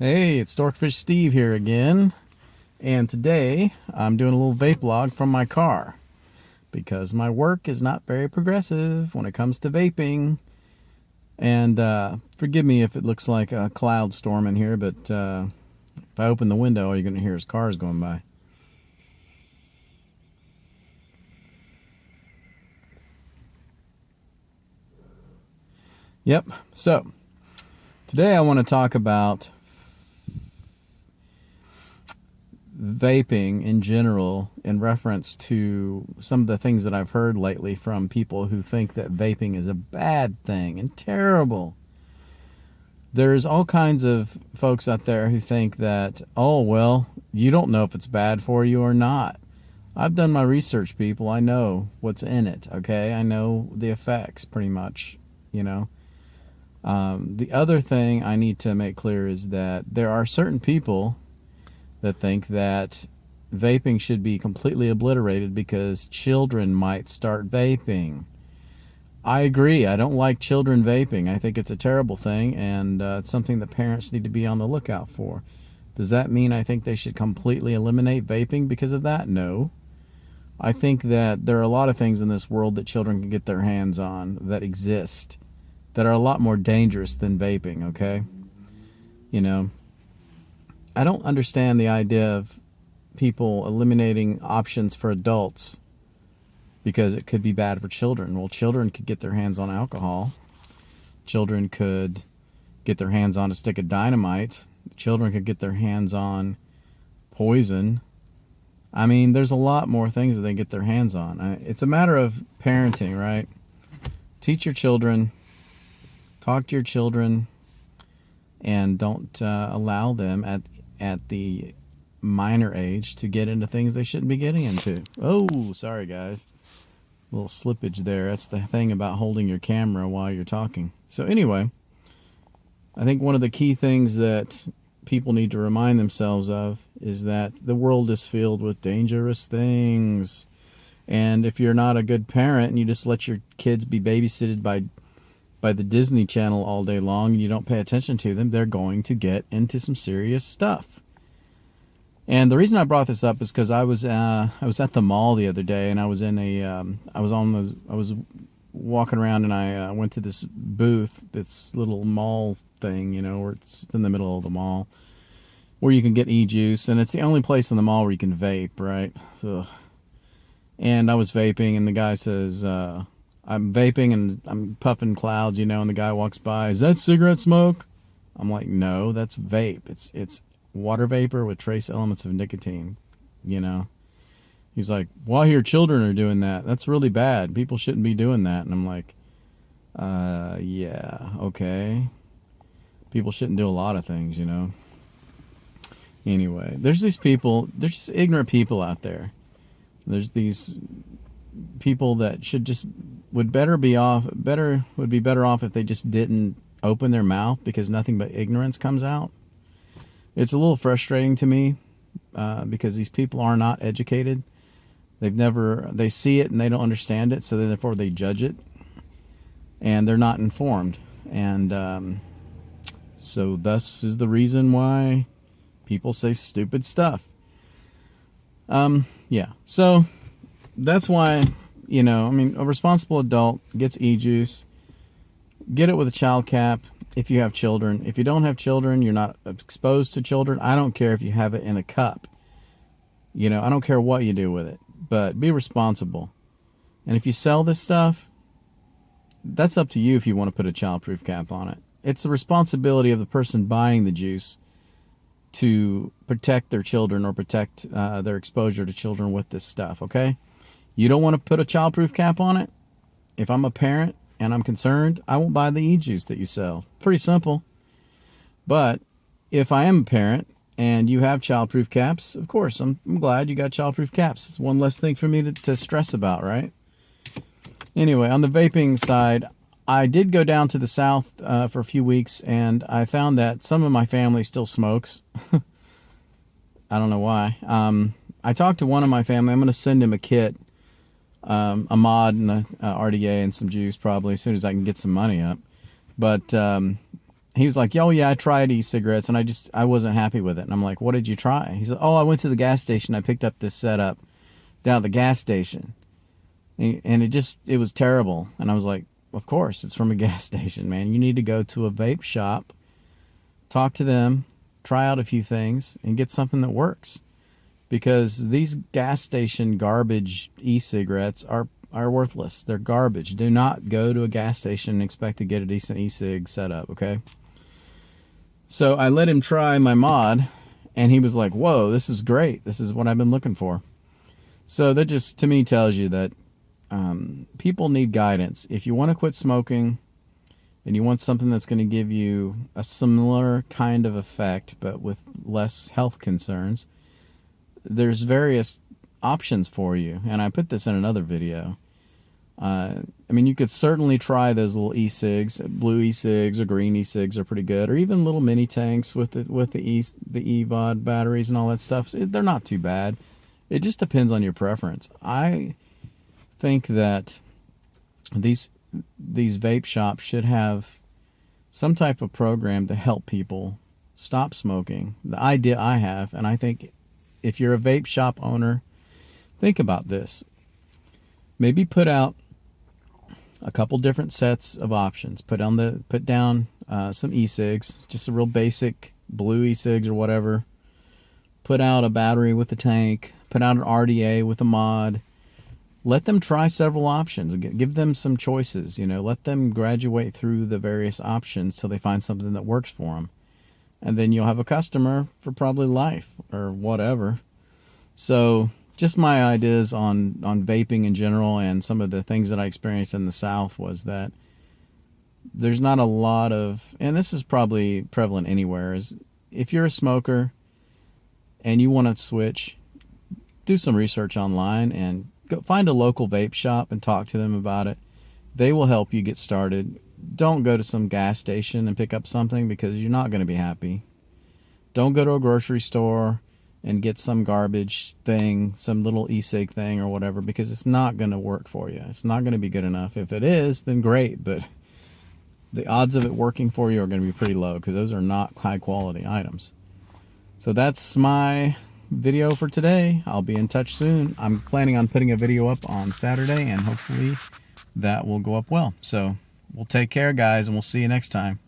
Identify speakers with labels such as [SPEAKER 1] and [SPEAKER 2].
[SPEAKER 1] Hey, it's Dorkfish Steve here again, and today I'm doing a little vape log from my car because my work is not very progressive when it comes to vaping. And forgive me if it looks like a cloud storm in here, but if I open the window, all you're going to hear is cars going by. Yep, so today I want to talk about vaping in general in reference to some of the things that I've heard lately from people who think that vaping is a bad thing and terrible. There's all kinds of folks out there who think that, oh, well, you don't know if it's bad for you or not. I've done my research, people. I know what's in it, okay? I know the effects pretty much, you know. The other thing I need to make clear is that there are certain people that think that vaping should be completely obliterated because children might start vaping. I agree. I don't like children vaping. I think it's a terrible thing, and it's something that parents need to be on the lookout for. Does that mean I think they should completely eliminate vaping because of that? No. I think that there are a lot of things in this world that children can get their hands on that exist that are a lot more dangerous than vaping, okay? You know, I don't understand the idea of people eliminating options for adults because it could be bad for children. Well, children could get their hands on alcohol. Children could get their hands on a stick of dynamite. Children could get their hands on poison. I mean, there's a lot more things that they get their hands on. It's a matter of parenting, right? Teach your children, talk to your children, and don't allow them at the minor age to get into things they shouldn't be getting into. Oh, sorry guys. A little slippage there. That's the thing about holding your camera while you're talking. So anyway, I think one of the key things that people need to remind themselves of is that the world is filled with dangerous things. And if you're not a good parent and you just let your kids be babysitted by the Disney Channel all day long and you don't pay attention to them, they're going to get into some serious stuff. And the reason I brought this up is because I was at the mall the other day, and I was walking around, and I went to this booth, this little mall thing, you know, where it's in the middle of the mall, where you can get e-juice, and it's the only place in the mall where you can vape, right? Ugh. And I was vaping, and the guy says, I'm vaping and I'm puffing clouds, you know, and the guy walks by, is that cigarette smoke? I'm like, no, that's vape. It's water vapor with trace elements of nicotine, you know. He's like, well, I hear children are doing that. That's really bad. People shouldn't be doing that. And I'm like, yeah, okay. People shouldn't do a lot of things, you know. Anyway, there's these people, there's just ignorant people out there. There's these people that would be better off if they just didn't open their mouth because nothing but ignorance comes out. It's a little frustrating to me because these people are not educated. They see it and they don't understand it, so therefore they judge it, and they're not informed. And so thus is the reason why people say stupid stuff. Yeah, so that's why, you know, I mean, a responsible adult gets e-juice. Get it with a child cap if you have children. If you don't have children, you're not exposed to children. I don't care if you have it in a cup. You know, I don't care what you do with it. But be responsible. And if you sell this stuff, that's up to you if you want to put a childproof cap on it. It's the responsibility of the person buying the juice to protect their children or protect their exposure to children with this stuff, okay? You don't want to put a childproof cap on it? If I'm a parent and I'm concerned, I won't buy the e-juice that you sell. Pretty simple. But if I am a parent and you have childproof caps, of course, I'm glad you got childproof caps. It's one less thing for me to stress about, right? Anyway, on the vaping side, I did go down to the south for a few weeks, and I found that some of my family still smokes. I don't know why. I talked to one of my family. I'm going to send him a kit, a mod and a RDA and some juice probably as soon as I can get some money up. But he was like, "Oh yeah, I tried e-cigarettes and I wasn't happy with it." And I'm like, "What did you try?" He said, "Oh, I went to the gas station. I picked up this setup down at the gas station, and it was terrible." And I was like, "Of course, it's from a gas station, man. You need to go to a vape shop, talk to them, try out a few things, and get something that works." Because these gas station garbage e-cigarettes are worthless. They're garbage. Do not go to a gas station and expect to get a decent e-cig setup, okay? So I let him try my mod, and he was like, "Whoa, this is great. This is what I've been looking for." So that just, to me, tells you that people need guidance. If you want to quit smoking and you want something that's going to give you a similar kind of effect but with less health concerns, there's various options for you. And I put this in another video. I mean, you could certainly try those little e-cigs. Blue e-cigs or green e-cigs are pretty good, or even little mini tanks with the eVod batteries and all that stuff. They're not too bad. It just depends on your preference. I think that these vape shops should have some type of program to help people stop smoking. The idea I have, and I think if you're a vape shop owner, think about this. Maybe put out a couple different sets of options. Put down some e-cigs, just a real basic blue e-cigs or whatever. Put out a battery with a tank. Put out an RDA with a mod. Let them try several options. Give them some choices. Let them graduate through the various options till they find something that works for them. And then you'll have a customer for probably life or whatever. So just my ideas on vaping in general, and some of the things that I experienced in the South, was that there's not a lot of, and this is probably prevalent anywhere, is if you're a smoker and you want to switch, do some research online and go find a local vape shop and talk to them about it. They will help you get started. Don't go to some gas station and pick up something, because you're not going to be happy. Don't go to a grocery store and get some garbage thing, some little e-cig thing or whatever, because it's not going to work for you. It's not going to be good enough. If it is, then great, but the odds of it working for you are going to be pretty low, because those are not high quality items. So that's my video for today. I'll be in touch soon. I'm planning on putting a video up on Saturday, and hopefully that will go up well. So we'll take care, guys, and we'll see you next time.